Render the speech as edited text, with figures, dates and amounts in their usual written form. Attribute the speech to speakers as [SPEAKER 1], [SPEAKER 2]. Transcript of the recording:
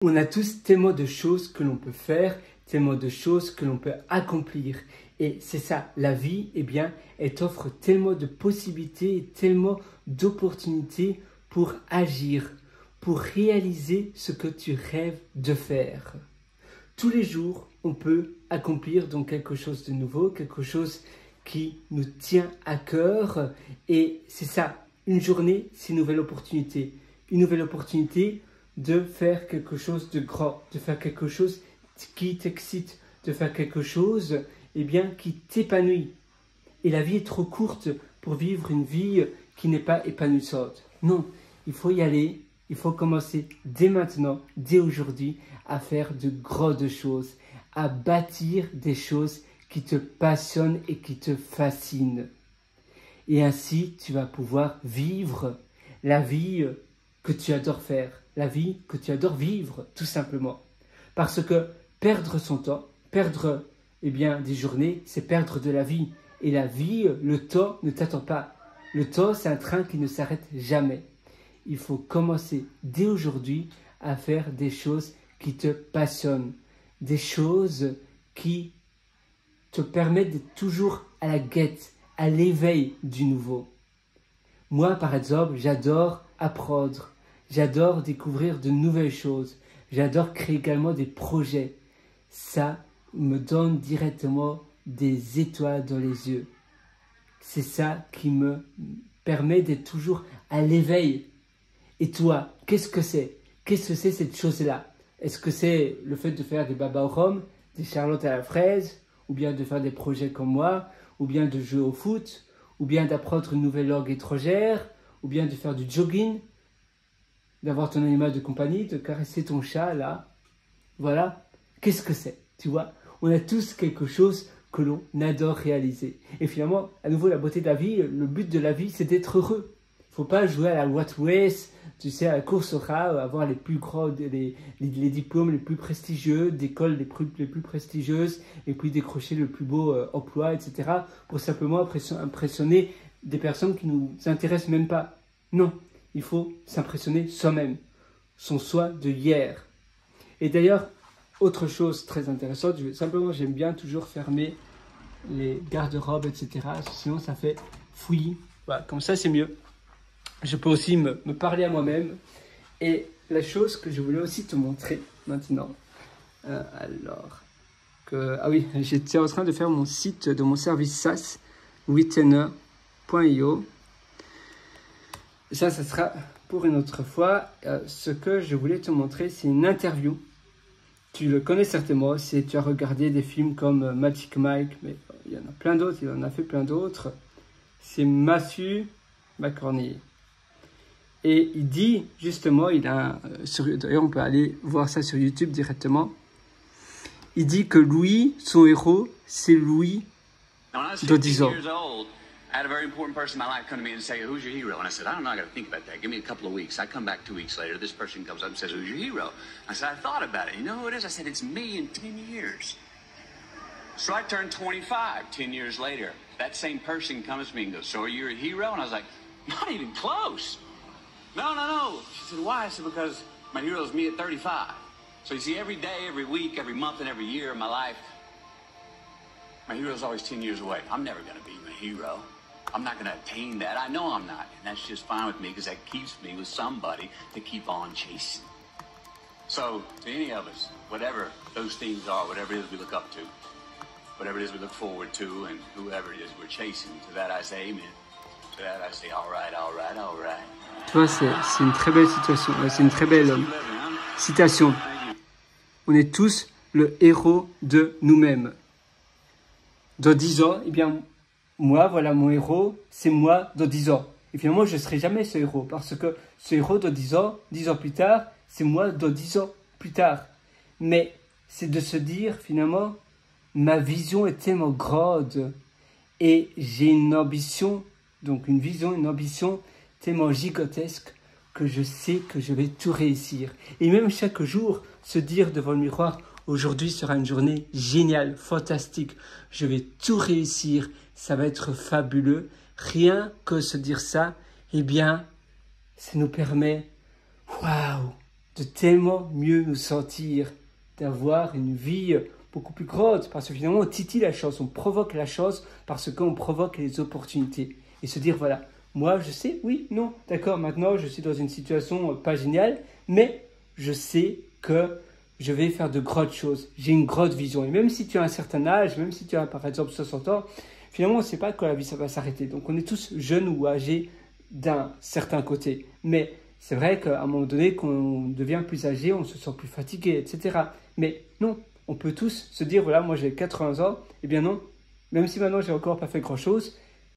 [SPEAKER 1] On a tous tellement de choses que l'on peut faire, tellement de choses que l'on peut accomplir. Et c'est ça, la vie, eh bien, elle t'offre tellement de possibilités, tellement d'opportunités pour agir, pour réaliser ce que tu rêves de faire. Tous les jours, on peut accomplir donc quelque chose de nouveau, quelque chose qui nous tient à cœur. Et c'est ça, une journée, c'est une nouvelle opportunité. Une nouvelle opportunité de faire quelque chose de grand, de faire quelque chose qui t'excite, de faire quelque chose eh bien, qui t'épanouit. Et la vie est trop courte pour vivre une vie qui n'est pas épanouissante. Non, il faut y aller, il faut commencer dès maintenant, dès aujourd'hui, à faire de grandes choses, à bâtir des choses qui te passionnent et qui te fascinent. Et ainsi, tu vas pouvoir vivre la vie que tu adores faire, la vie que tu adores vivre, tout simplement. Parce que perdre son temps, perdre eh bien, des journées, c'est perdre de la vie. Et la vie, le temps ne t'attend pas. Le temps, c'est un train qui ne s'arrête jamais. Il faut commencer dès aujourd'hui à faire des choses qui te passionnent, des choses qui te permettent d'être toujours à la guette, à l'éveil du nouveau. Moi, par exemple, j'adore apprendre, j'adore découvrir de nouvelles choses, j'adore créer également des projets. Ça me donne directement des étoiles dans les yeux. C'est ça qui me permet d'être toujours à l'éveil. Et toi, qu'est-ce que c'est? Qu'est-ce que c'est cette chose-là? Est-ce que c'est le fait de faire des babas au rhum, des charlottes à la fraise, ou bien de faire des projets comme moi, ou bien de jouer au foot, ou bien d'apprendre une nouvelle langue étrangère, ou bien de faire du jogging, d'avoir ton animal de compagnie, de caresser ton chat là? Voilà, qu'est-ce que c'est? Tu vois, on a tous quelque chose que l'on adore réaliser. Et finalement, à nouveau, la beauté de la vie, le but de la vie, c'est d'être heureux. Il ne faut pas jouer à la What Race, tu sais, à la course au rat, avoir les plus grands, les diplômes les plus prestigieux, d'écoles les plus prestigieuses, et puis décrocher le plus beau emploi, etc. pour simplement impressionner des personnes qui ne nous intéressent même pas. Non, il faut s'impressionner soi-même, son soi de hier. Et d'ailleurs, autre chose très intéressante, j'aime bien toujours fermer les garde-robes, etc. Sinon, ça fait fouillis. Voilà, comme ça, c'est mieux. Je peux aussi me parler à moi-même. Et la chose que je voulais aussi te montrer maintenant, ah oui, j'étais en train de faire mon site de mon service SaaS, Wittenner.io. Ça sera pour une autre fois. Ce que je voulais te montrer, c'est une interview. Tu le connais certainement si tu as regardé des films comme Magic Mike, mais il y en a plein d'autres, il en a fait plein d'autres. C'est Matthew McConaughey. Et il dit, justement, d'ailleurs on peut aller voir ça sur YouTube directement, il dit que Louis, son héros, c'est Louis de 10 ans.
[SPEAKER 2] I had a very important person in my life come to me and say, "Who's your hero?" And I said, "I don't know, I got to think about that. Give me a couple of weeks." I come back 2 weeks later, this person comes up and says, "Who's your hero?" I said, "I thought about it. You know who it is?" I said, "It's me in 10 years." So I turned 25 10 years later. That same person comes to me and goes, "So are you a hero?" And I was like, "Not even close." No. She said, "Why?" I said, "Because my hero is me at 35. So you see, every day, every week, every month, and every year of my life, my hero is always 10 years away. I'm never going to be my hero. I'm not going to attain that. I know I'm not. And that's just fine with me because that keeps me with somebody to keep on chasing." So, to any of us, whatever those things are, whatever it is we look up to, whatever it is we look forward to, and whoever it is we're chasing, to that I say amen. To that I say all right, all right, all right.
[SPEAKER 1] Tu vois, c'est une très belle situation, c'est une très belle citation. On est tous le héros de nous-mêmes. Dans 10 ans, eh bien, moi, voilà, mon héros, c'est moi dans 10 ans. Et finalement, je ne serai jamais ce héros, parce que ce héros dans 10 ans plus tard, c'est moi dans 10 ans plus tard. Mais c'est de se dire, finalement, ma vision est tellement grande, et j'ai une ambition, donc une vision, une ambition tellement gigantesque, que je sais que je vais tout réussir. Et même chaque jour, se dire devant le miroir, aujourd'hui sera une journée géniale, fantastique, je vais tout réussir, ça va être fabuleux. Rien que se dire ça, eh bien, ça nous permet, waouh, de tellement mieux nous sentir, d'avoir une vie beaucoup plus grande, parce que finalement on titille la chance, on provoque la chance parce qu'on provoque les opportunités. Et se dire, voilà, moi je sais, oui, non, d'accord, maintenant je suis dans une situation pas géniale, mais je sais que je vais faire de grandes choses, j'ai une grande vision. Et même si tu as un certain âge, même si tu as par exemple 60 ans, finalement on ne sait pas quand la vie ça va s'arrêter. Donc on est tous jeunes ou âgés d'un certain côté. Mais c'est vrai qu'à un moment donné, quand on devient plus âgé, on se sent plus fatigué, etc. Mais non, on peut tous se dire, voilà, moi j'ai 80 ans, eh bien non, même si maintenant j'ai encore pas fait grand-chose,